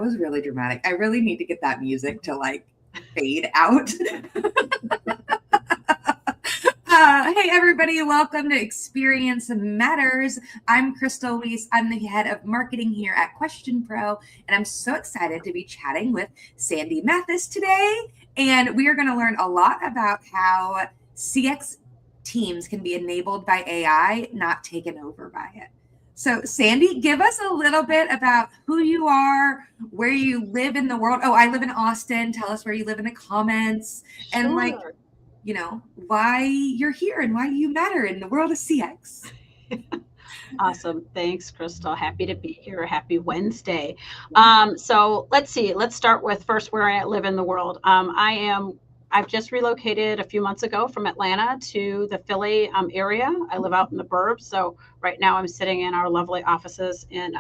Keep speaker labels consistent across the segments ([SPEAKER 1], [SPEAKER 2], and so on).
[SPEAKER 1] was really dramatic. I really need to get that music to like fade out. Hey, everybody. Welcome to Experience Matters. I'm Crystal Wiese. I'm the head of marketing here at Question Pro, and I'm so excited to be chatting with Sandy Mathis today. And we are going to learn a lot about how CX teams can be enabled by AI, not taken over by it. So, Sandy, give us a little bit about who you are, where you live in the world. Oh, I live in Austin. Tell us where you live in the comments.
[SPEAKER 2] Sure.
[SPEAKER 1] And like, you know, why you're here and why you matter in the world of CX.
[SPEAKER 2] Awesome. Thanks, Crystal. Happy to be here. Happy Wednesday. So let's see. Let's start with first where I live in the world. I've just relocated a few months ago from Atlanta to the Philly area. I live out in the burbs. So right now I'm sitting in our lovely offices in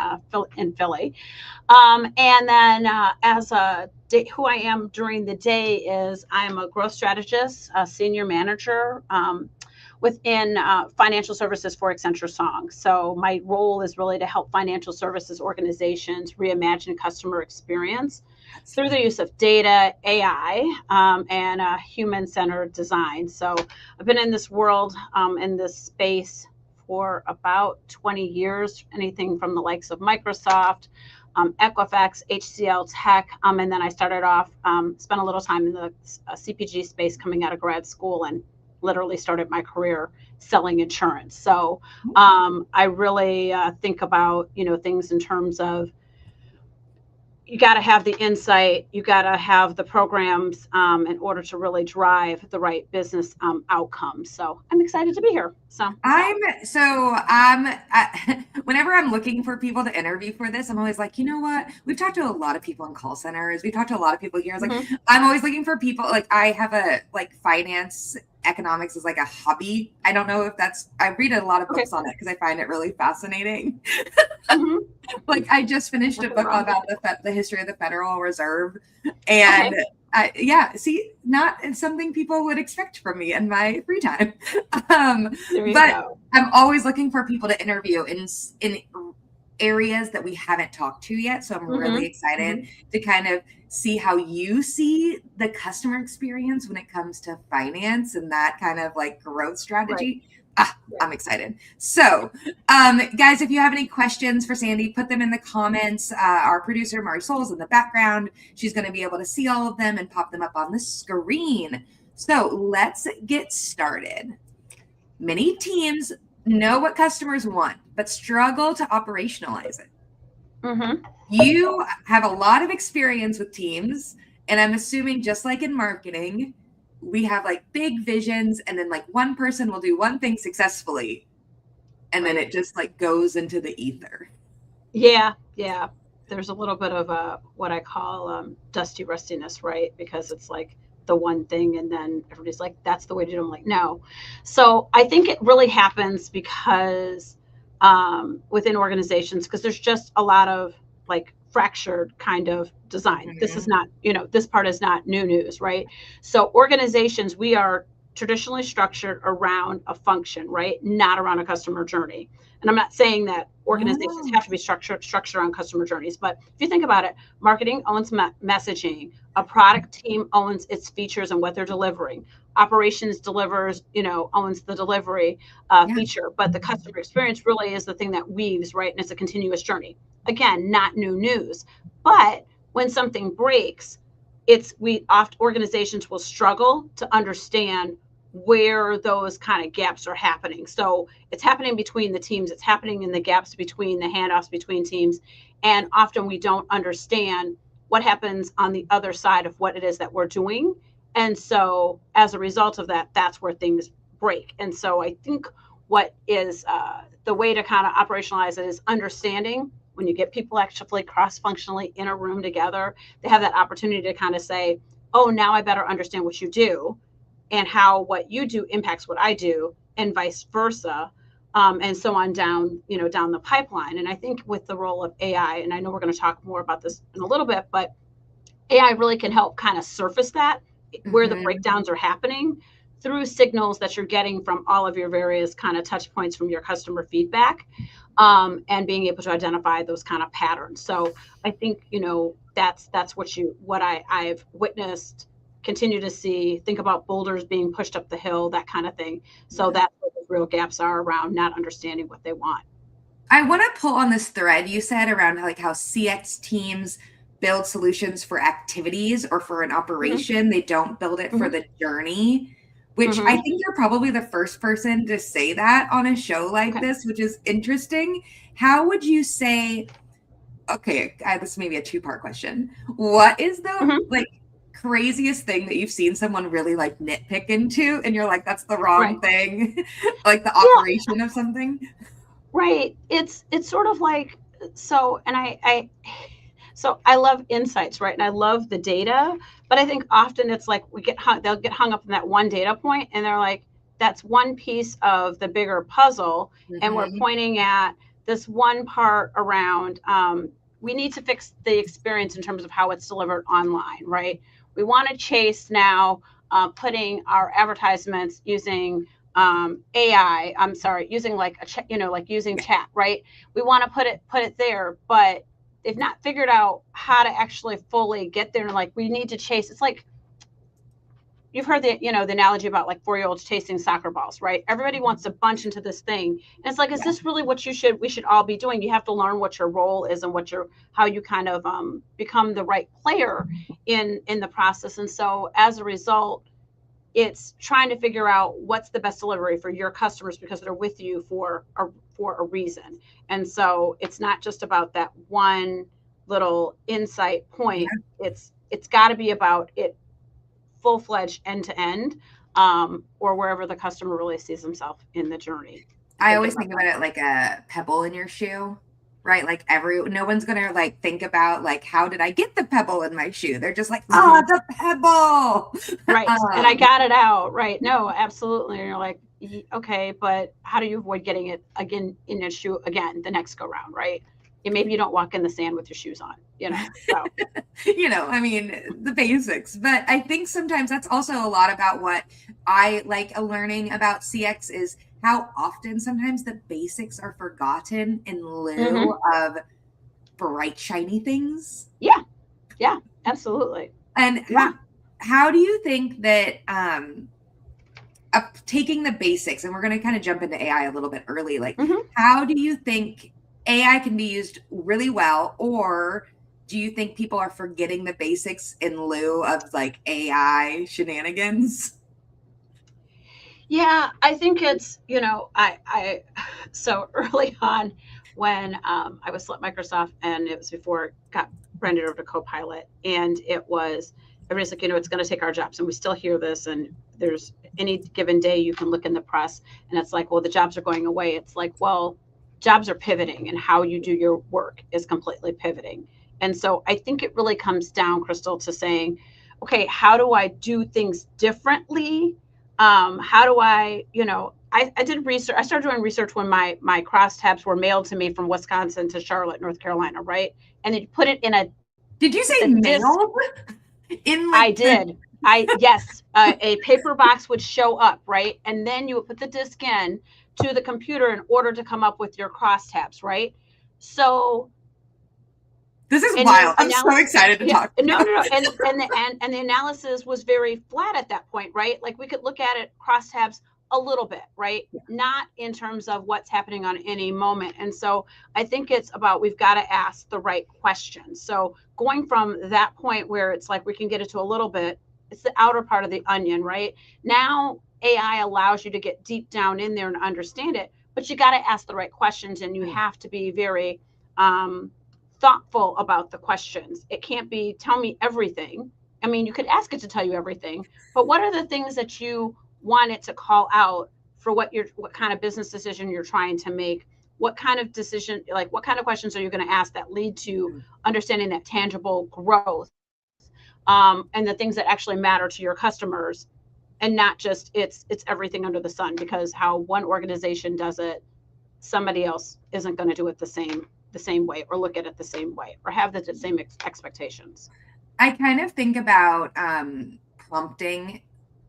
[SPEAKER 2] Philly. And then who I am during the day is I'm a growth strategist, a senior manager within financial services for Accenture Song. So my role is really to help financial services organizations reimagine customer experience through the use of data, AI, and human-centered design. So I've been in this world, in this space for about 20 years, anything from the likes of Microsoft, Equifax, HCL Tech, and then I started off, spent a little time in the CPG space coming out of grad school and literally started my career selling insurance. So I really think about, things in terms of you got to have the insight, you got to have the programs in order to really drive the right business outcomes. So I'm excited to be here.
[SPEAKER 1] Whenever I'm looking for people to interview for this, I'm always like, you know what? We've talked to a lot of people in call centers. We've talked to a lot of people here. I was like, I'm always looking for people. Like I have finance, economics is like a hobby. I don't know if I read a lot of books on it because I find it really fascinating. Like I just finished a book about the history of the Federal Reserve, and not something people would expect from me in my free time. But I'm always looking for people to interview in areas that we haven't talked to yet. So I'm really excited to kind of see how you see the customer experience when it comes to finance and that kind of like growth strategy. I'm excited. So, guys, if you have any questions for Sandy, put them in the comments. Our producer, Marisol's in the background. She's going to be able to see all of them and pop them up on the screen. So let's get started. Many teams know what customers want, but struggle to operationalize it. You have a lot of experience with teams, and I'm assuming just like in marketing, we have like big visions, and then like one person will do one thing successfully, and then it just like goes into the ether.
[SPEAKER 2] Yeah. There's a little bit of what I call dusty rustiness, right? Because it's like the one thing, and then everybody's like, that's the way to do it. I'm like, no. So I think it really happens because within organizations, because there's just a lot of like fractured kind of design. This is not, this part is not new news, right? So organizations, we are traditionally structured around a function, right? Not around a customer journey. And I'm not saying that organizations have to be structured around customer journeys, but if you think about it, marketing owns messaging, a product team owns its features and what they're delivering. Operations delivers, owns the delivery feature, but the customer experience really is the thing that weaves, right? And it's a continuous journey. Again, not new news, but when something breaks, organizations will struggle to understand where those kind of gaps are happening. So it's happening between the teams, it's happening in the gaps between the handoffs between teams. And often we don't understand what happens on the other side of what it is that we're doing. And so as a result of that, that's where things break. And so I think what is the way to kind of operationalize it is understanding when you get people actually cross-functionally in a room together, they have that opportunity to kind of say, oh, now I better understand what you do and how what you do impacts what I do and vice versa. And so on down the pipeline. And I think with the role of AI, and I know we're going to talk more about this in a little bit, but AI really can help kind of surface that where the breakdowns are happening through signals that you're getting from all of your various kind of touch points from your customer feedback, and being able to identify those kind of patterns. So I think, that's what I've witnessed, continue to see, think about boulders being pushed up the hill, that kind of thing. So that's what the real gaps are around not understanding what they want.
[SPEAKER 1] I want to pull on this thread you said around like how CX teams build solutions for activities or for an operation. They don't build it for the journey, which I think you're probably the first person to say that on a show like this, which is interesting. How would you say, okay, this may be a two-part question. What is the like craziest thing that you've seen someone really like nitpick into and you're like, that's the wrong thing, like the operation of something?
[SPEAKER 2] Right. It's sort of like, so, and so I love insights, right? And I love the data, but I think often it's like they'll get hung up in that one data point, and they're like, that's one piece of the bigger puzzle. And we're pointing at this one part around, we need to fix the experience in terms of how it's delivered online, right? We want to chase now, putting our advertisements using AI. I'm sorry, using like using chat, right? We want to put it there, but they've not figured out how to actually fully get there. And like, we need to chase. It's like, you've heard the analogy about like 4-year-olds chasing soccer balls, right? Everybody wants to bunch into this thing, and it's like, is this really what we should all be doing? You have to learn what your role is and how you kind of become the right player in the process. And so as a result, it's trying to figure out what's the best delivery for your customers, because they're with you for a reason. And so it's not just about that one little insight point. It's got to be about it full-fledged end-to-end, or wherever the customer really sees himself in the journey.
[SPEAKER 1] I always think about it like a pebble in your shoe, right? Like no one's gonna like think about like, how did I get the pebble in my shoe? They're just like, oh, the pebble,
[SPEAKER 2] right? And I got it out, right? No, absolutely. And you're like, okay, but how do you avoid getting it again in your shoe again the next go round, right? And maybe you don't walk in the sand with your shoes on, So.
[SPEAKER 1] I mean, the basics. But I think sometimes that's also a lot about what I like learning about CX is how often sometimes the basics are forgotten in lieu of bright, shiny things.
[SPEAKER 2] Yeah, absolutely.
[SPEAKER 1] And how do you think that taking the basics, and we're going to kind of jump into AI a little bit early, like how do you think AI can be used really well, or do you think people are forgetting the basics in lieu of like AI shenanigans?
[SPEAKER 2] Yeah, I think it's, so early on when I was still at Microsoft, and it was before it got branded over to Copilot, and it was, everybody's like, it's going to take our jobs. And we still hear this, and there's any given day you can look in the press and it's like, well, the jobs are going away. It's like, well, jobs are pivoting, and how you do your work is completely pivoting. And so I think it really comes down, Crystal, to saying, okay, how do I do things differently? How do I did research. I started doing research when my crosstabs were mailed to me from Wisconsin to Charlotte, North Carolina, right? And then you put it in a.
[SPEAKER 1] Did you say mailed?
[SPEAKER 2] I did. Yes, a paper box would show up, right? And then you would put the disc in to the computer in order to come up with your crosstabs, right? So
[SPEAKER 1] this is wild. I'm so excited to talk.
[SPEAKER 2] No. And the analysis was very flat at that point, right? Like, we could look at it crosstabs a little bit, right? Not in terms of what's happening on any moment. And so I think it's about, we've got to ask the right questions. So going from that point where it's like, we can get it to a little bit, it's the outer part of the onion, right? Now AI allows you to get deep down in there and understand it, but you got to ask the right questions, and you have to be very thoughtful about the questions. It can't be, tell me everything. I mean, you could ask it to tell you everything, but what are the things that you want it to call out for what kind of business decision you're trying to make? What kind of decision, like what kind of questions are you going to ask that lead to understanding that tangible growth, and the things that actually matter to your customers, and not just it's everything under the sun, because how one organization does it, somebody else isn't going to do it the same way, or look at it the same way, or have the same expectations.
[SPEAKER 1] I kind of think about prompting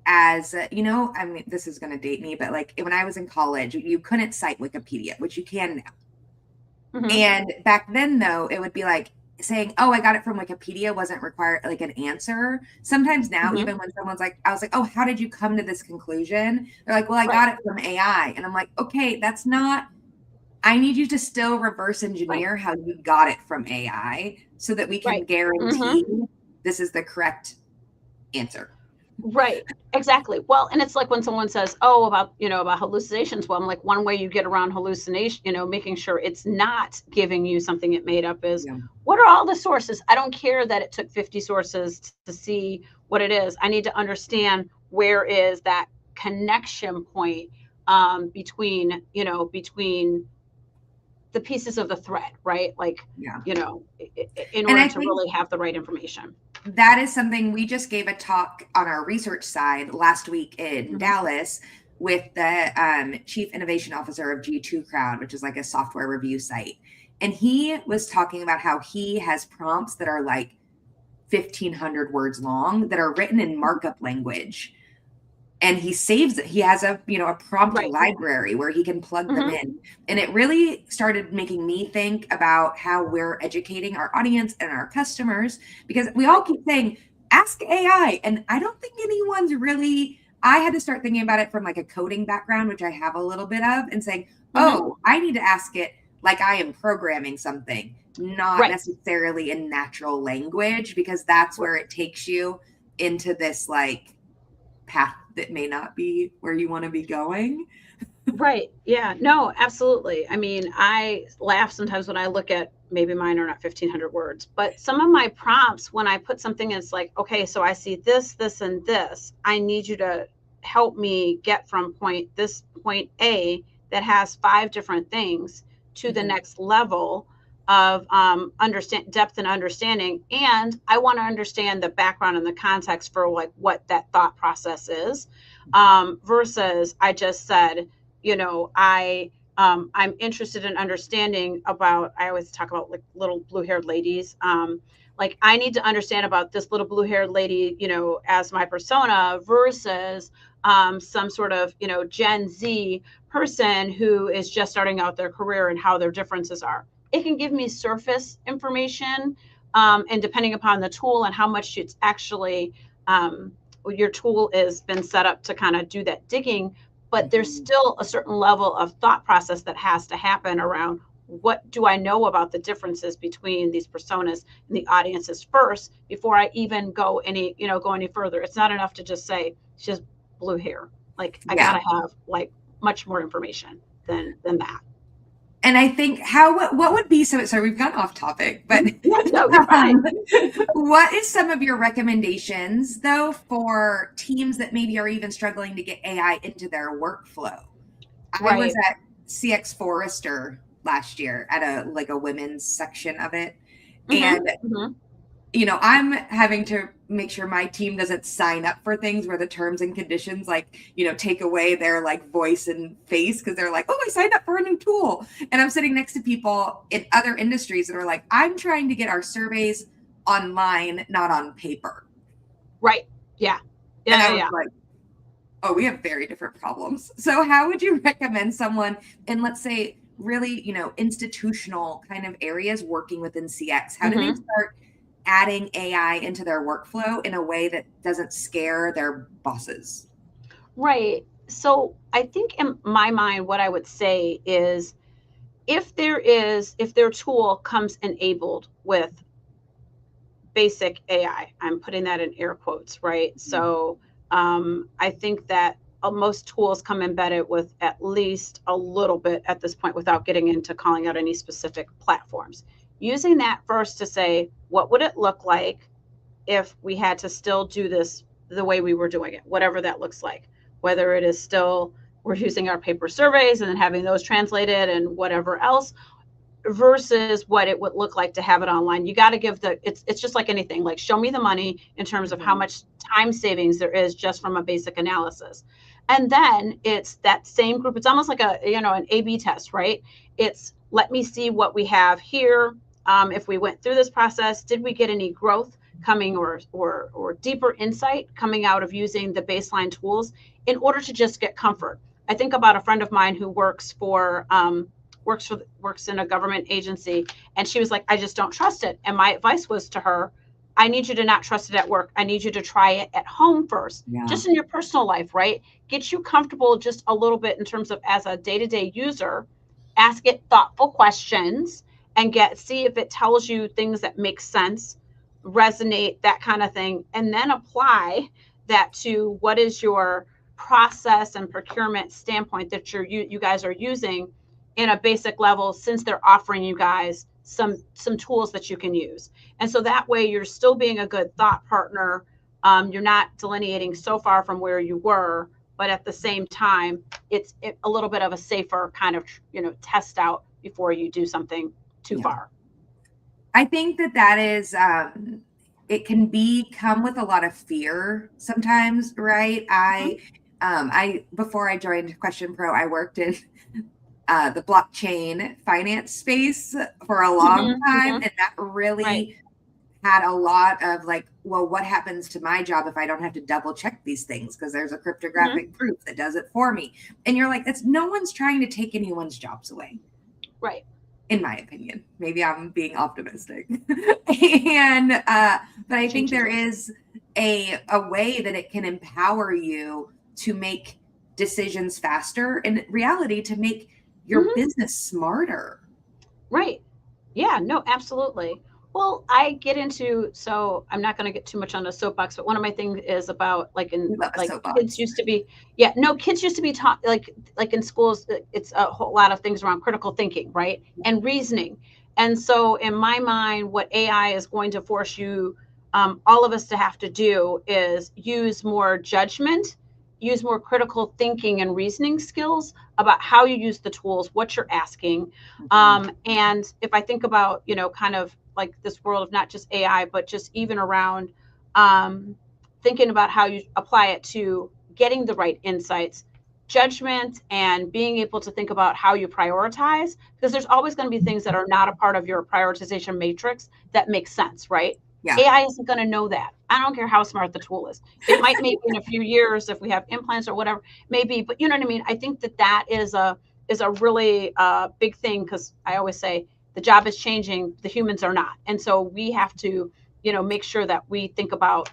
[SPEAKER 1] as I mean, this is going to date me, but like when I was in college, you couldn't cite Wikipedia, which you can now.
[SPEAKER 2] Mm-hmm.
[SPEAKER 1] And back then, though, it would be like saying, "Oh, I got it from Wikipedia," wasn't required like an answer. Sometimes now,
[SPEAKER 2] Mm-hmm.
[SPEAKER 1] even when someone's like, I was like, "Oh, how did you come to this conclusion?" They're like, "Well, I
[SPEAKER 2] Right.
[SPEAKER 1] got it from AI." And I'm like, "Okay, that's not, I need you to still reverse
[SPEAKER 2] Right.
[SPEAKER 1] engineer how you got it from AI so that we can
[SPEAKER 2] Right. Mm-hmm.
[SPEAKER 1] guarantee this is the correct answer."
[SPEAKER 2] Right. Exactly. Well, and it's like when someone says, "Oh, about hallucinations." Well, I'm like, one way you get around hallucination, making sure it's not giving you something it made up is,
[SPEAKER 1] Yeah.
[SPEAKER 2] what are all the sources? I don't care that it took 50 sources to see what it is. I need to understand where is that connection point between the pieces of the thread, right? Like,
[SPEAKER 1] Yeah.
[SPEAKER 2] in
[SPEAKER 1] And
[SPEAKER 2] order
[SPEAKER 1] I
[SPEAKER 2] to
[SPEAKER 1] think
[SPEAKER 2] really have the right information.
[SPEAKER 1] that is something we just gave a talk on our research side last week in
[SPEAKER 2] Mm-hmm.
[SPEAKER 1] Dallas with the chief innovation officer of G2 Crowd, which is like a software review site. And he was talking about how he has prompts that are like 1,500 words long that are written in markup language, and he saves it. He has a prompt
[SPEAKER 2] Right.
[SPEAKER 1] library where he can plug them
[SPEAKER 2] Mm-hmm.
[SPEAKER 1] in. And it really started making me think about how we're educating our audience and our customers, because we all keep saying, ask AI. And I don't think anyone's really, I had to start thinking about it from like a coding background, which I have a little bit of, and saying,
[SPEAKER 2] Mm-hmm.
[SPEAKER 1] oh, I need to ask it like I am programming something, not
[SPEAKER 2] Right.
[SPEAKER 1] necessarily in natural language, because that's where it takes you into this like path that may not be where you want to be going.
[SPEAKER 2] Right. Yeah. No, absolutely. I mean, I laugh sometimes when I look at, maybe mine are not 1,500 words, but some of my prompts, when I put something, it's like, okay, so I see this, this, and this. I need you to help me get from point A that has 5 different things to the
[SPEAKER 1] Mhm.
[SPEAKER 2] next level of understand depth and understanding. And I want to understand the background and the context for like what that thought process is, versus I just said, I'm interested in understanding about, I always talk about like little blue haired ladies. Like I need to understand about this little blue haired lady, as my persona versus some sort of, Gen Z person who is just starting out their career and how their differences are. It can give me surface information. And depending upon the tool and how much it's actually, your tool has been set up to kind of do that digging, but there's
[SPEAKER 1] Mhm.
[SPEAKER 2] still a certain level of thought process that has to happen around, what do I know about the differences between these personas and the audiences first before I even go any further. It's not enough to just say she's blue hair. Like I
[SPEAKER 1] Yeah.
[SPEAKER 2] gotta have like much more information than that.
[SPEAKER 1] And I think what would be, so sorry, we've gone off topic, but
[SPEAKER 2] Mhm. Yeah, no, you're fine.
[SPEAKER 1] um, what is some of your recommendations though for teams that maybe are even struggling to get AI into their workflow? I was
[SPEAKER 2] Right.
[SPEAKER 1] at CX Forrester last year at a women's section of it.
[SPEAKER 2] Mm-hmm.
[SPEAKER 1] And
[SPEAKER 2] Mm-hmm.
[SPEAKER 1] I'm having to make sure my team doesn't sign up for things where the terms and conditions, like, take away their like voice and face because they're like, oh, I signed up for a new tool. And I'm sitting next to people in other industries that are like, I'm trying to get our surveys online, not on paper.
[SPEAKER 2] Right. Yeah.
[SPEAKER 1] And
[SPEAKER 2] Yeah.
[SPEAKER 1] I
[SPEAKER 2] Yeah.
[SPEAKER 1] was
[SPEAKER 2] Yeah.
[SPEAKER 1] like, oh, we have very different problems. So how would you recommend someone in, let's say, really, institutional kind of areas working within CX? How do they
[SPEAKER 2] Mm-hmm.
[SPEAKER 1] start adding AI into their workflow in a way that doesn't scare their bosses?
[SPEAKER 2] Right. So I think in my mind, what I would say is, if their tool comes enabled with basic AI, I'm putting that in air quotes, right?
[SPEAKER 1] Mhm.
[SPEAKER 2] So I think that most tools come embedded with at least a little bit at this point, without getting into calling out any specific platforms. Using that first to say, what would it look like if we had to still do this the way we were doing it, whatever that looks like, whether it is still we're using our paper surveys and then having those translated and whatever else, versus what it would look like to have it online. You got to give it's just like anything, like show me the money in terms of how
[SPEAKER 1] Mhm.
[SPEAKER 2] much time savings there is just from a basic analysis. And then it's that same group, it's almost like an A/B test, right? It's, let me see what we have here. If we went through this process, did we get any growth? coming or deeper insight coming out of using the baseline tools in order to just get comfort. I think about a friend of mine who works in a government agency, and she was like, I just don't trust it. And my advice was to her, I need you to not trust it at work. I need you to try it at home first, just in your personal life, right? Get you comfortable just a little bit in terms of as a day-to-day user, ask it thoughtful questions and see if it tells you things that make sense, resonate, that kind of thing, and then apply that to what is your process and procurement standpoint that you guys are using in a basic level, since they're offering you guys some tools that you can use. And so that way you're still being a good thought partner. You're not delineating so far from where you were, but at the same time, it's a little bit of a safer kind of, test out before you do something too far.
[SPEAKER 1] I think that is, it can come with a lot of fear sometimes, right? Before I joined Question Pro, I worked in the blockchain finance space for a long time. And that really had a lot of like, well, what happens to my job if I don't have to double check these things? Because there's a cryptographic proof that does it for me. And you're like, no one's trying to take anyone's jobs away.
[SPEAKER 2] Right.
[SPEAKER 1] In my opinion, maybe I'm being optimistic. But I think there is a way that it can empower you to make decisions faster, in reality, to make your business smarter.
[SPEAKER 2] Right. Yeah, no, absolutely. Well, I get into, so I'm not going to get too much on a soapbox, but one of my things is about kids used to be, kids used to be taught like in schools, it's a whole lot of things around critical thinking, right? And reasoning. And so in my mind, what AI is going to force you, all of us to have to do is use more judgment, use more critical thinking and reasoning skills about how you use the tools, what you're asking. And if I think about, kind of like this world of not just AI, but just even around thinking about how you apply it to getting the right insights, judgment, and being able to think about how you prioritize, because there's always going to be things that are not a part of your prioritization matrix that make sense, right? Yeah. AI isn't going to know that. I don't care how smart the tool is. It might maybe in a few years if we have implants or whatever, maybe, but you know what I mean? I think that is a really big thing, because I always say the job is changing, the humans are not. And so we have to, make sure that we think about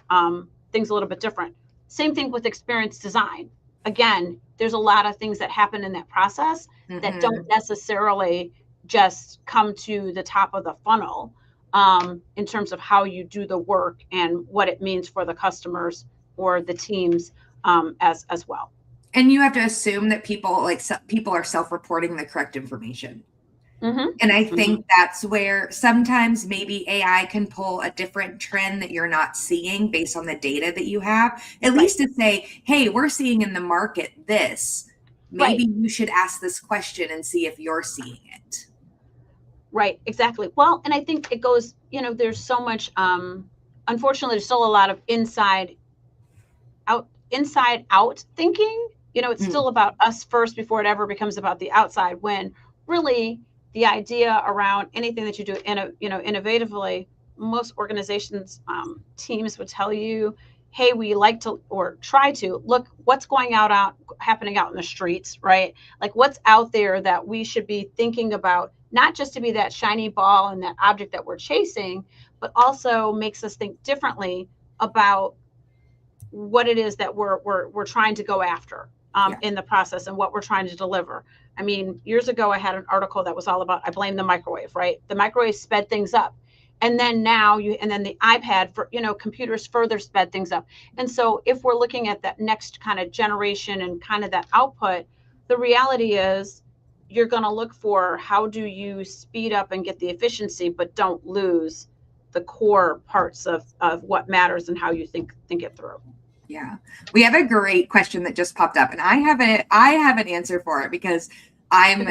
[SPEAKER 2] things a little bit different. Same thing with experience design. Again, there's a lot of things that happen in that process that don't necessarily just come to the top of the funnel. In terms of how you do the work and what it means for the customers or the teams as well.
[SPEAKER 1] And you have to assume that people are self-reporting the correct information. And I think that's where sometimes maybe AI can pull a different trend that you're not seeing based on the data that you have, at least to say, hey, we're seeing in the market this. Maybe you should ask this question and see if you're seeing it.
[SPEAKER 2] Right, exactly. Well, and I think it goes, there's so much, unfortunately, there's still a lot of inside out thinking. It's still about us first before it ever becomes about the outside, when really the idea around anything that you do, innovatively, most organizations, teams would tell you, hey, we like to, or try to look what's happening out in the streets, right? Like what's out there that we should be thinking about, not just to be that shiny ball and that object that we're chasing, but also makes us think differently about what it is that we're trying to go after in the process and what we're trying to deliver. I mean, years ago, I had an article that was all about, I blame the microwave, right? The microwave sped things up. And then the iPad for, computers further sped things up. And so if we're looking at that next kind of generation and kind of that output, the reality is you're going to look for how do you speed up and get the efficiency, but don't lose the core parts of what matters and how you think it through.
[SPEAKER 1] Yeah, we have a great question that just popped up, and I have an answer for it because I'm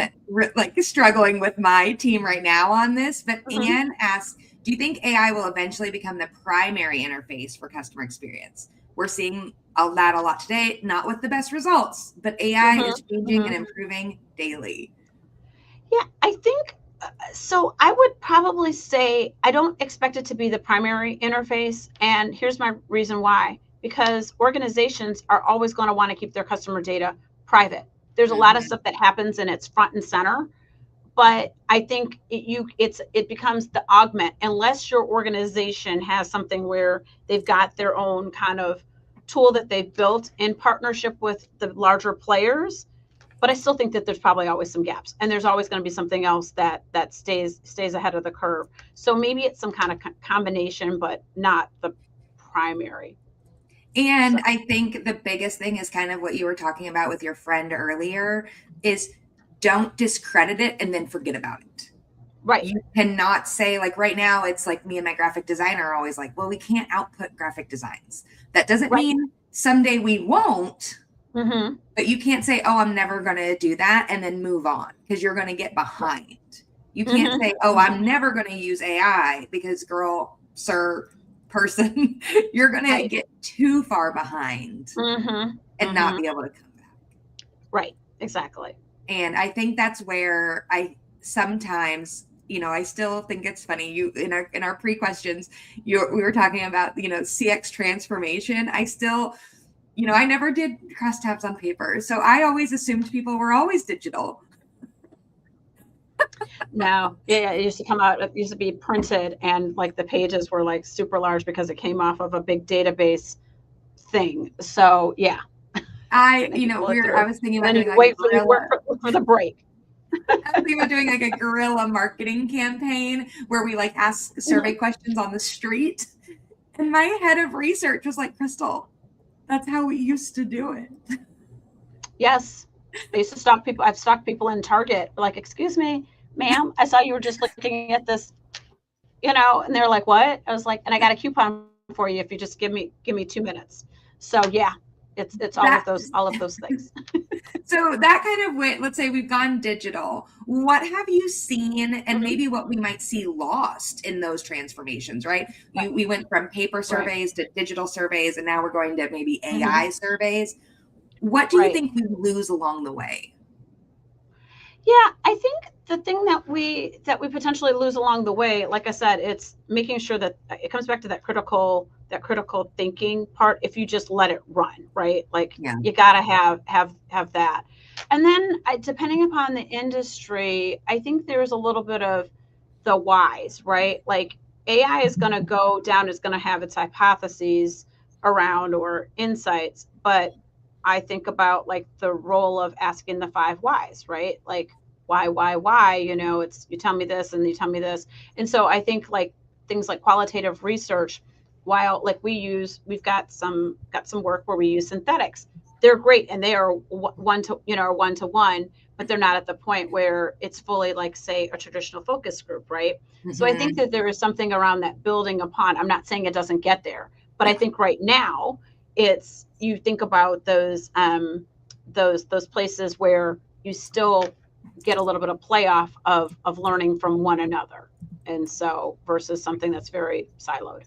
[SPEAKER 1] struggling with my team right now on this. But Anne asks, do you think AI will eventually become the primary interface for customer experience? We're seeing a lot today, not with the best results, but AI is changing and improving daily.
[SPEAKER 2] Yeah, I think So I would probably say I don't expect it to be the primary interface. And here's my reason why. Because organizations are always going to want to keep their customer data private. There's a lot of
[SPEAKER 1] Mhm.
[SPEAKER 2] stuff that happens and it's front and center. But I think it becomes the augment unless your organization has something where they've got their own kind of tool that they've built in partnership with the larger players. But I still think that there's probably always some gaps, and there's always going to be something else that stays ahead of the curve. So maybe it's some kind of combination, but not the primary. So
[SPEAKER 1] And I think the biggest thing is kind of what you were talking about with your friend earlier is don't discredit it and then forget about it.
[SPEAKER 2] right,
[SPEAKER 1] You cannot say, like, right now it's like me and my graphic designer are always like, well, we can't output graphic designs. That doesn't
[SPEAKER 2] right.
[SPEAKER 1] mean someday we won't,
[SPEAKER 2] Mm-hmm.
[SPEAKER 1] but you can't say, oh, I'm never going to do that and then move on because you're going to get behind. You can't say, oh,
[SPEAKER 2] Mm-hmm.
[SPEAKER 1] I'm never going to use AI because, girl, sir, person, you're going to
[SPEAKER 2] Right.
[SPEAKER 1] get too far behind
[SPEAKER 2] Mm-hmm.
[SPEAKER 1] and not
[SPEAKER 2] Mm-hmm.
[SPEAKER 1] be able to come back.
[SPEAKER 2] Right. Exactly.
[SPEAKER 1] And I think that's where I sometimes, I still think it's funny. You in our pre-questions, we were talking about, CX transformation. I still, I never did crosstabs on paper. So I always assumed people were always digital.
[SPEAKER 2] No, yeah, it used to come out. It used to be printed, and like the pages were like super large because it came off of a big database thing. So yeah, and then you pull it
[SPEAKER 1] I
[SPEAKER 2] through,
[SPEAKER 1] was thinking
[SPEAKER 2] and
[SPEAKER 1] about
[SPEAKER 2] then
[SPEAKER 1] doing
[SPEAKER 2] you
[SPEAKER 1] like a
[SPEAKER 2] wait for you work
[SPEAKER 1] guerrilla.
[SPEAKER 2] for the break.
[SPEAKER 1] I was thinking about doing like a guerrilla marketing campaign where we like ask survey
[SPEAKER 2] Mhm.
[SPEAKER 1] questions on the street. And my head of research was like, Crystal, that's how we used to do it.
[SPEAKER 2] Yes, I used to stalk people. I've stalked people in Target. Like, excuse me, ma'am, I saw you were just looking at this, and they're like, what? I was like, and I got a coupon for you if you just give me 2 minutes. So yeah, it's all of
[SPEAKER 1] That
[SPEAKER 2] those things.
[SPEAKER 1] so that kind of went, let's say we've gone digital. What have you seen and
[SPEAKER 2] Mhm.
[SPEAKER 1] maybe what we might see lost in those transformations, right?
[SPEAKER 2] Right,
[SPEAKER 1] We went from paper
[SPEAKER 2] right.
[SPEAKER 1] surveys to digital surveys and now we're going to maybe
[SPEAKER 2] Hmm.
[SPEAKER 1] AI surveys. What do you
[SPEAKER 2] Right.
[SPEAKER 1] think we lose along the way?
[SPEAKER 2] Yeah, I think the thing that we potentially lose along the way, like I said, it's making sure that it comes back to that critical thinking part. If you just let it run, right? Like
[SPEAKER 1] Yeah.
[SPEAKER 2] you gotta have that. And then depending upon the industry, I think there's a little bit of the whys, right? Like AI is going to go down, it's going to have its hypotheses around or insights, but I think about like the role of asking the five whys, right? Like why, it's you tell me this and you tell me this. And so I think like things like qualitative research, while like we've got some work where we use synthetics. They're great and they are one to one, but they're not at the point where it's fully like say a traditional focus group, right? So I think
[SPEAKER 1] Hmm.
[SPEAKER 2] that there is something around that building upon. I'm not saying it doesn't get there, but I
[SPEAKER 1] Yeah.
[SPEAKER 2] think right now it's you think about those places where you still get a little bit of playoff of learning from one another, and so versus something that's very siloed.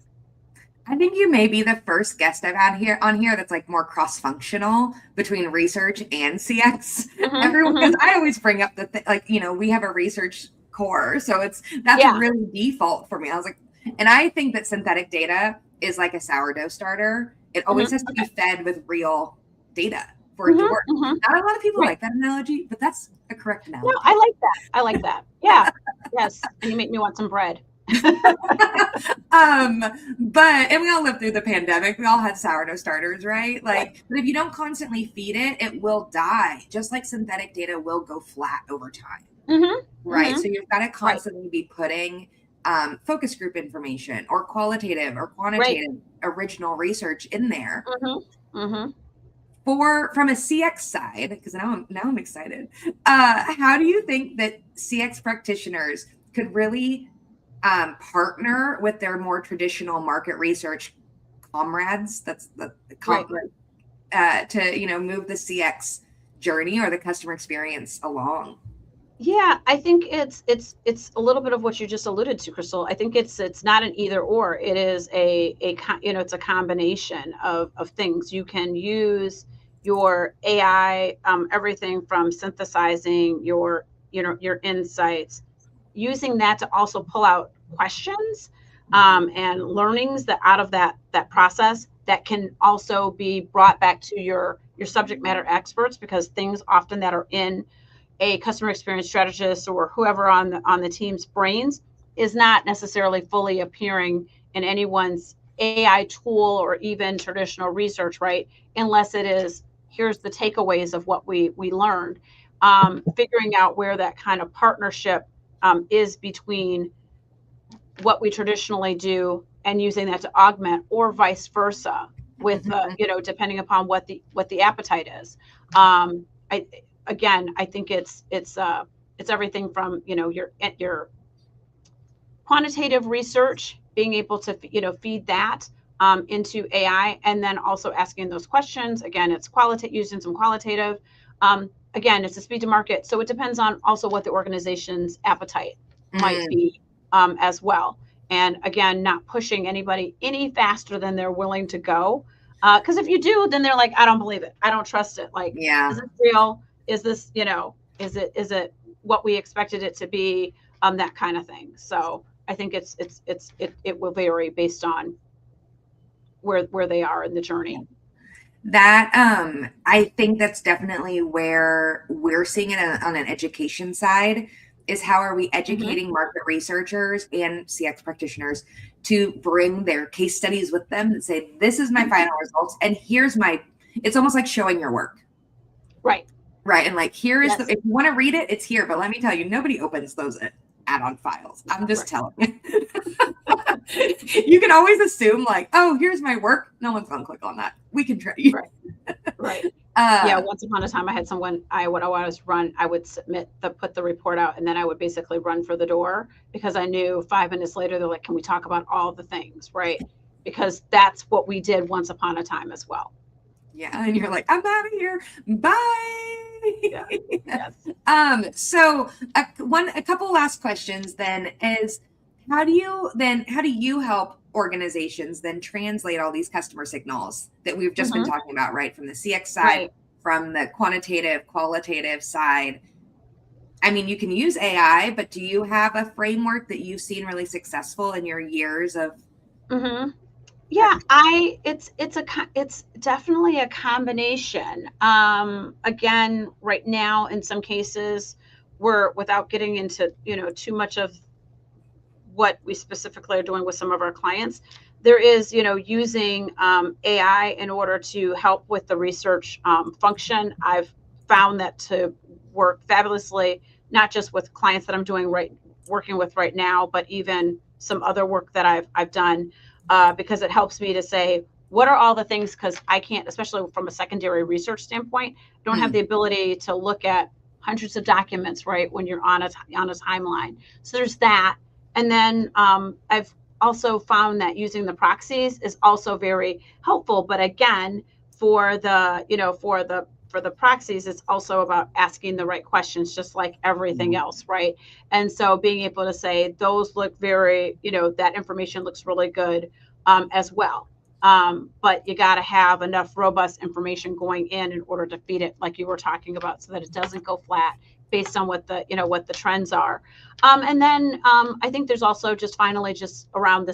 [SPEAKER 1] I think you may be the first guest I've had here on here that's like more cross-functional between research and CX.
[SPEAKER 2] Hmm.
[SPEAKER 1] Everyone, because
[SPEAKER 2] Hmm.
[SPEAKER 1] I always bring up like, we have a research core, so that's
[SPEAKER 2] Yeah.
[SPEAKER 1] really default for me. I was like, and I think that synthetic data is like a sourdough starter. It always
[SPEAKER 2] Hmm.
[SPEAKER 1] has to be
[SPEAKER 2] Okay.
[SPEAKER 1] fed with real data for it to
[SPEAKER 2] Hmm.
[SPEAKER 1] work.
[SPEAKER 2] Hmm.
[SPEAKER 1] Not a lot of people
[SPEAKER 2] Right.
[SPEAKER 1] like that analogy, but that's a correct
[SPEAKER 2] No,
[SPEAKER 1] analogy.
[SPEAKER 2] I like that. I like that. Yeah. Yes. And you make me want some bread.
[SPEAKER 1] um, and we all lived through the pandemic. We all had sourdough starters, right?
[SPEAKER 2] Right.
[SPEAKER 1] Like, but if you don't constantly feed it, it will die. Just like synthetic data will go flat over time,
[SPEAKER 2] Hmm.
[SPEAKER 1] right?
[SPEAKER 2] Hmm.
[SPEAKER 1] So you've got to
[SPEAKER 2] Right.
[SPEAKER 1] constantly be putting focus group information or qualitative or
[SPEAKER 2] Right.
[SPEAKER 1] quantitative original research in there
[SPEAKER 2] Hmm. Hmm.
[SPEAKER 1] for from a CX side. Because now I'm excited. How do you think that CX practitioners could really partner with their more traditional market research comrades? That's the
[SPEAKER 2] Right.
[SPEAKER 1] comrade to move the CX journey or the customer experience along.
[SPEAKER 2] Yeah, I think it's a little bit of what you just alluded to, Crystal. I think it's not an either or. It is it's a combination of things. You can use your AI, everything from synthesizing your insights. using that to also pull out questions and learnings that out of that process that can also be brought back to your subject matter experts, because things often that are in a customer experience strategist or whoever on the team's brains is not necessarily fully appearing in anyone's AI tool or even traditional research, right? Unless it is, here's the takeaways of what we learned. Figuring out where that kind of partnership is between what we traditionally do and using that to augment, or vice versa, with depending upon what the appetite is. I think it's everything from your quantitative research, being able to feed that into AI, and then also asking those questions. Again, it's using some qualitative. Again, it's a speed to market, so it depends on also what the organization's appetite might be as well. And again, not pushing anybody any faster than they're willing to go. Because if you do, then they're like, I don't believe it. I don't trust it. Like, is it real? Is this, is it what we expected it to be? That kind of thing. So I think it will vary based on where they are in the journey.
[SPEAKER 1] That I think that's definitely where we're seeing it on an education side, is how are we educating market researchers and CX practitioners to bring their case studies with them and say, this is my final results, and it's almost like showing your work.
[SPEAKER 2] Right.
[SPEAKER 1] And like, here is if you want to read it, it's here. But let me tell you, nobody opens those add-on files. I'm just telling you. You can always assume like, oh, here's my work. No one's going to click on that. We can try.
[SPEAKER 2] Right. Yeah. Once upon a time, I had someone, I would put the report out, and then I would basically run for the door, because I knew 5 minutes later, they're like, can we talk about all the things? Right. Because that's what we did once upon a time as well.
[SPEAKER 1] Yeah. And you're like, I'm out of here. Bye.
[SPEAKER 2] Yeah. Yes.
[SPEAKER 1] So a couple last questions then is, how do you help organizations then translate all these customer signals that we've just been talking about, right? From the CX side, from the qualitative side. I mean, you can use AI, but do you have a framework that you've seen really successful in your years of?
[SPEAKER 2] Yeah, it's definitely a combination. Again, right now, in some cases, we're, without getting into too much of what we specifically are doing with some of our clients, there is using AI in order to help with the research function. I've found that to work fabulously, not just with clients that I'm working with right now, but even some other work that I've done. Because it helps me to say, what are all the things, because I can't, especially from a secondary research standpoint, don't have the ability to look at hundreds of documents, right, when you're on a timeline. So there's that. And then I've also found that using the proxies is also very helpful. But again, for the proxies, it's also about asking the right questions, just like everything else, right? And so being able to say, those look very, that information looks really good as well. But you got to have enough robust information going in order to feed it, like you were talking about, so that it doesn't go flat based on what the trends are. And then I think there's also just around the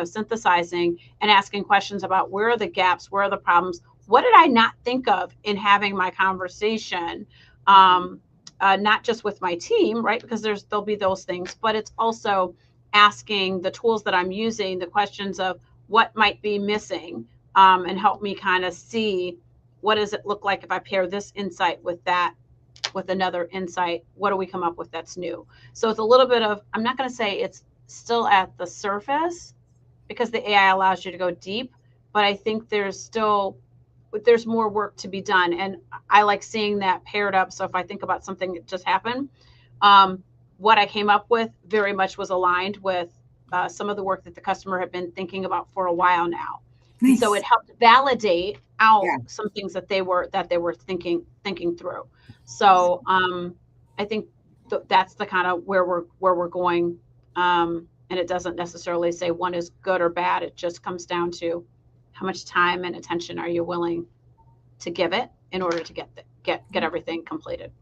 [SPEAKER 2] synthesizing and asking questions about, where are the gaps, where are the problems, what did I not think of in having my conversation, not just with my team, right? Because there'll be those things, but it's also asking the tools that I'm using the questions of what might be missing, and help me kind of see, what does it look like if I pair this insight with another insight? What do we come up with that's new? So it's a little bit of, I'm not going to say it's still at the surface, because the AI allows you to go deep, but I think there's more work to be done. And I like seeing that paired up. So if I think about something that just happened, what I came up with very much was aligned with some of the work that the customer had been thinking about for a while now. Nice. So it helped validate out some things that they were thinking through. So I think that's the kind of where we're going. And it doesn't necessarily say one is good or bad. It just comes down to, how much time and attention are you willing to give it in order to get everything completed?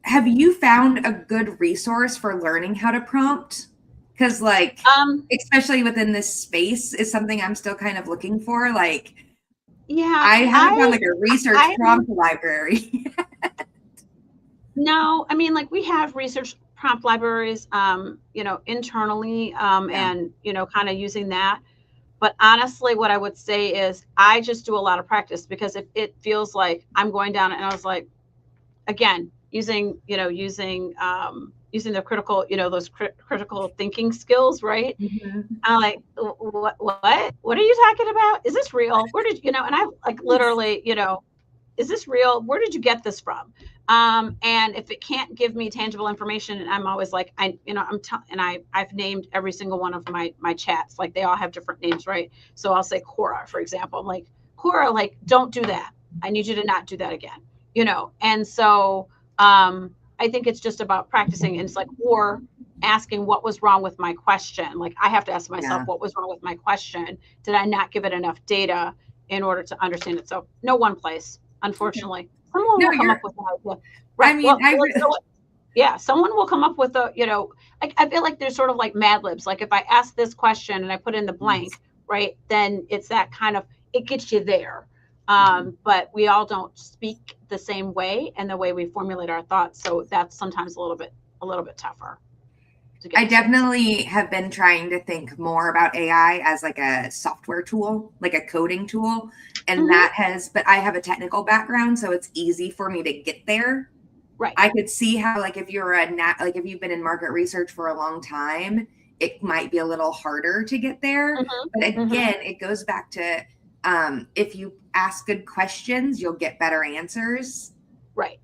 [SPEAKER 1] have you found a good resource for learning how to prompt? Because like, especially within this space is something I'm still kind of looking for. Like,
[SPEAKER 2] yeah,
[SPEAKER 1] I haven't found like a research prompt library.
[SPEAKER 2] No, I mean, like we have research prompt libraries, internally, and, kind of using that. But honestly, what I would say is I just do a lot of practice, because if it feels like I'm going down and I was like, again, using the critical, those critical thinking skills, right?
[SPEAKER 1] Mhm.
[SPEAKER 2] I'm like, what are you talking about? Is this real? Where did, and I like literally, is this real? Where did you get this from? And if it can't give me tangible information, and I'm always like, I've named every single one of my chats, like they all have different names, right? So I'll say Cora, for example. I'm like, Cora, like, don't do that. I need you to not do that again, And so I think it's just about practicing. And it's like, or asking what was wrong with my question. Like I have to ask myself, what was wrong with my question? Did I not give it enough data in order to understand it? So no one place. Unfortunately, someone will come up with an idea. Right.
[SPEAKER 1] I mean,
[SPEAKER 2] someone will come up with I feel like there's sort of like Mad Libs. Like if I ask this question and I put in the blank, right, then it's that kind of, it gets you there. But we all don't speak the same way and the way we formulate our thoughts. So that's sometimes a little bit tougher.
[SPEAKER 1] I definitely have been trying to think more about AI as like a software tool, like a coding tool. And but I have a technical background, so it's easy for me to get there.
[SPEAKER 2] Right.
[SPEAKER 1] I could see how, like, if you're if you've been in market research for a long time, it might be a little harder to get there. But again, it goes back to, if you ask good questions, you'll get better answers.
[SPEAKER 2] Right.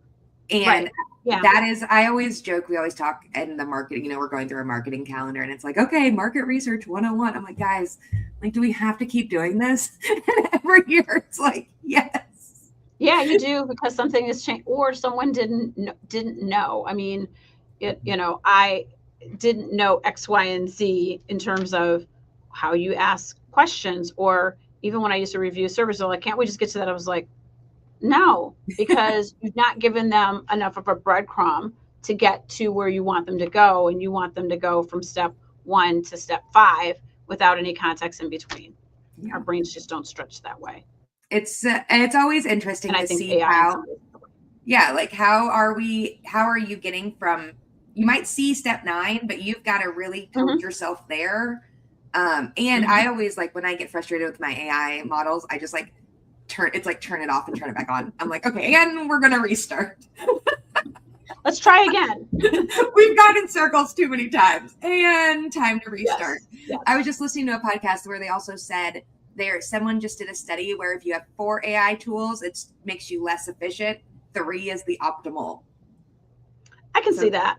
[SPEAKER 1] And that is, I always joke, we always talk in the marketing, we're going through a marketing calendar and it's like, okay, market research 101. I'm like, guys, like, do we have to keep doing this? And every year it's like, yes.
[SPEAKER 2] Yeah, you do, because something has changed or someone didn't know. I mean, I didn't know X, Y, and Z in terms of how you ask questions, or even when I used to review services, like, can't we just get to that? I was like, no, because you've not given them enough of a breadcrumb to get to where you want them to go. And you want them to go from step 1 to step 5 without any context in between. Our brains just don't stretch that way.
[SPEAKER 1] It's always interesting to see how, like, how are you getting from, you might see step 9, but you've got to really coach yourself there. And I always, like, when I get frustrated with my AI models, I just like, turn it off and turn it back on. I'm like, okay, and we're gonna restart.
[SPEAKER 2] Let's try again.
[SPEAKER 1] We've gone in circles too many times, and time to restart.
[SPEAKER 2] Yes.
[SPEAKER 1] I was just listening to a podcast where they also said someone just did a study where if you have 4 AI tools, it makes you less efficient. 3 is the optimal.
[SPEAKER 2] I can see that.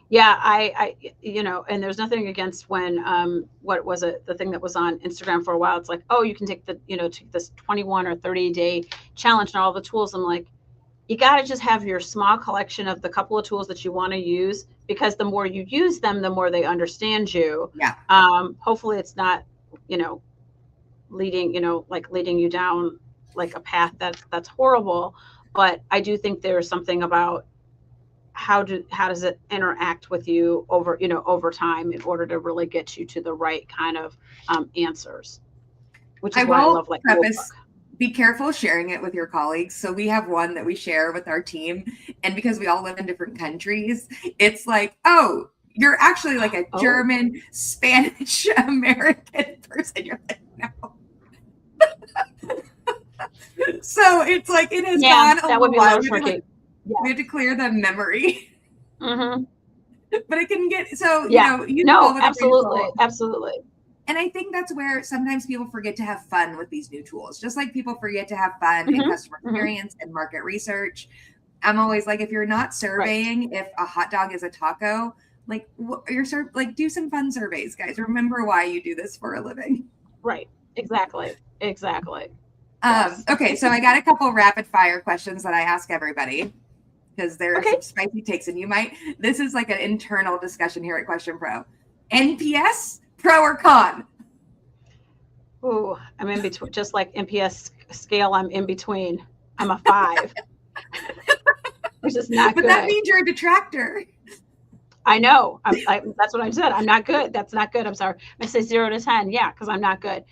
[SPEAKER 2] Yeah, I and there's nothing against when what was it, the thing that was on Instagram for a while, it's like, oh, you can take take this 21 or 30-day challenge and all the tools. I'm like, you got to just have your small collection of the couple of tools that you want to use, because the more you use them, the more they understand you. Hopefully it's not leading you down like a path that's horrible, but I do think there's something about how does it interact with you over time in order to really get you to the right kind of answers, which is why I love, like,
[SPEAKER 1] be careful sharing it with your colleagues. So we have one that we share with our team, and because we all live in different countries, it's like, oh, you're actually like a German, Spanish, American person. You're like, no. So it's like, it has gone a little while. We have to clear the memory. But it can get, so,
[SPEAKER 2] absolutely.
[SPEAKER 1] And I think that's where sometimes people forget to have fun with these new tools, just like people forget to have fun in customer experience and market research. I'm always like, if you're not surveying if a hot dog is a taco, like, do some fun surveys, guys. Remember why you do this for a living.
[SPEAKER 2] Right. Exactly.
[SPEAKER 1] Okay, so I got a couple rapid fire questions that I ask everybody, because there are some spicy takes, and this is like an internal discussion here at Question Pro. NPS, pro or con?
[SPEAKER 2] Ooh, I'm in between. Just like NPS scale, I'm in between. I'm a 5. which is not
[SPEAKER 1] But
[SPEAKER 2] good.
[SPEAKER 1] that means you're a detractor.
[SPEAKER 2] I know. That's what I said. I'm not good. That's not good. I'm sorry. I say 0 to 10. Yeah, because I'm not good.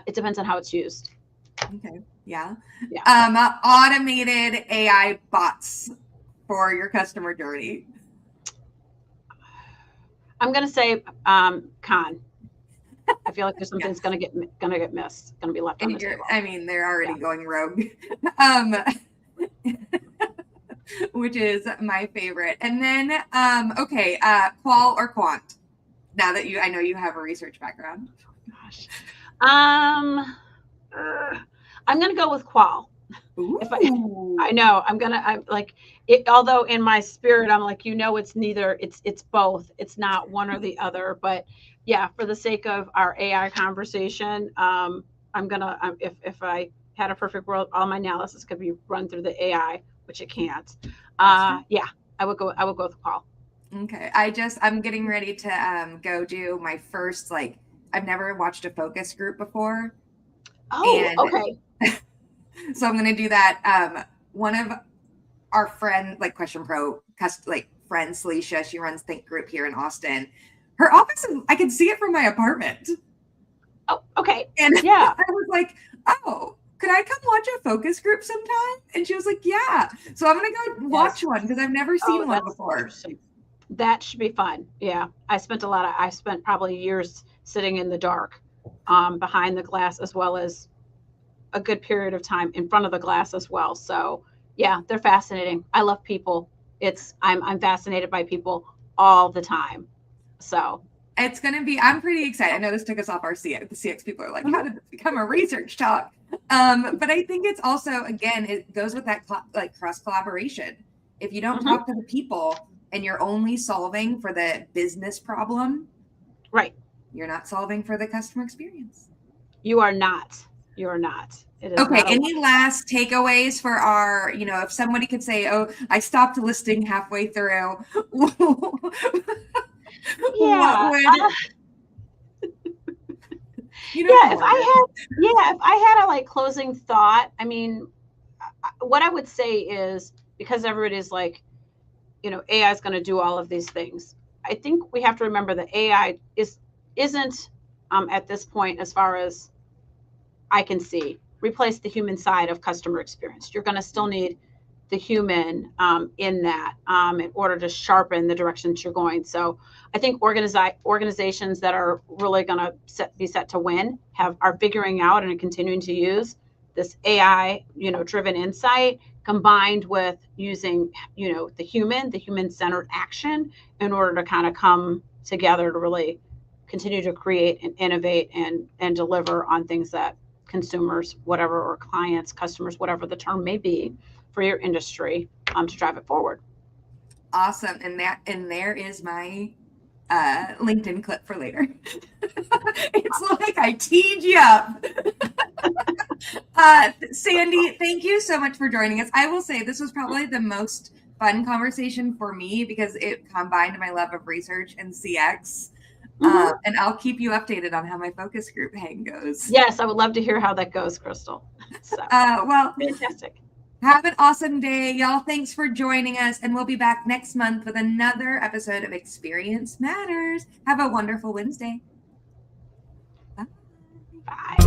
[SPEAKER 2] It depends on how it's used.
[SPEAKER 1] Okay. Yeah.
[SPEAKER 2] Yeah.
[SPEAKER 1] Automated AI bots for your customer journey.
[SPEAKER 2] I'm gonna say con. I feel like there's something that's gonna get missed, gonna be left on the table.
[SPEAKER 1] I mean, they're already going rogue. Which is my favorite. And then, okay, qual or quant? Now that I know you have a research background.
[SPEAKER 2] Gosh, I'm gonna go with qual. I know I'm like it. Although in my spirit, I'm like, it's neither. It's both. It's not one or the other. But yeah, for the sake of our AI conversation, I'm gonna. If I had a perfect world, all my analysis could be run through the AI, which it can't. Yeah, I would go with qual.
[SPEAKER 1] Okay, I'm getting ready to go do my first, like, I've never watched a focus group before.
[SPEAKER 2] Oh, okay.
[SPEAKER 1] So I'm gonna do that. One of our friend, like Question Pro, like friend Celicia, she runs Think Group here in Austin. Her office, I can see it from my apartment.
[SPEAKER 2] Oh, okay.
[SPEAKER 1] And
[SPEAKER 2] yeah,
[SPEAKER 1] I was like, oh, could I come watch a focus group sometime? And she was like, yeah. So I'm gonna go watch one because I've never seen one before.
[SPEAKER 2] That should be fun. Yeah, I spent probably years sitting in the dark, behind the glass, as well as a good period of time in front of the glass as well. So yeah, they're fascinating. I love people. I'm fascinated by people all the time. So
[SPEAKER 1] it's going to be, I'm pretty excited. I know this took us off our CX. The CX people are like, how did this become a research talk? But I think it's also, again, it goes with that like cross collaboration. If you don't talk to the people and you're only solving for the business problem,
[SPEAKER 2] right,
[SPEAKER 1] you're not solving for the customer experience.
[SPEAKER 2] You are not. It is
[SPEAKER 1] okay.
[SPEAKER 2] Not
[SPEAKER 1] Any last takeaways for our, if somebody could say, oh, I stopped listing halfway through.
[SPEAKER 2] Yeah.
[SPEAKER 1] What would,
[SPEAKER 2] if I had a like closing thought, I mean, what I would say is, because everybody's like, AI is going to do all of these things. I think we have to remember that AI isn't at this point, as far as I can see, replace the human side of customer experience. You're going to still need the human in that, in order to sharpen the directions you're going. So I think organizations that are really going to be set to win are figuring out and are continuing to use this AI, driven insight, combined with using, the human-centered action in order to kind of come together to really continue to create and innovate and deliver on things that consumers, whatever, or clients, customers, whatever the term may be for your industry, to drive it forward.
[SPEAKER 1] Awesome. And there is my LinkedIn clip for later. It's like I teed you up. Sandy, thank you so much for joining us. I will say this was probably the most fun conversation for me because it combined my love of research and CX. And I'll keep you updated on how my focus group hang goes.
[SPEAKER 2] Yes, I would love to hear how that goes, Crystal. So,
[SPEAKER 1] well,
[SPEAKER 2] fantastic.
[SPEAKER 1] Have an awesome day, y'all. Thanks for joining us, and we'll be back next month with another episode of Experience Matters. Have a wonderful Wednesday.
[SPEAKER 2] Bye.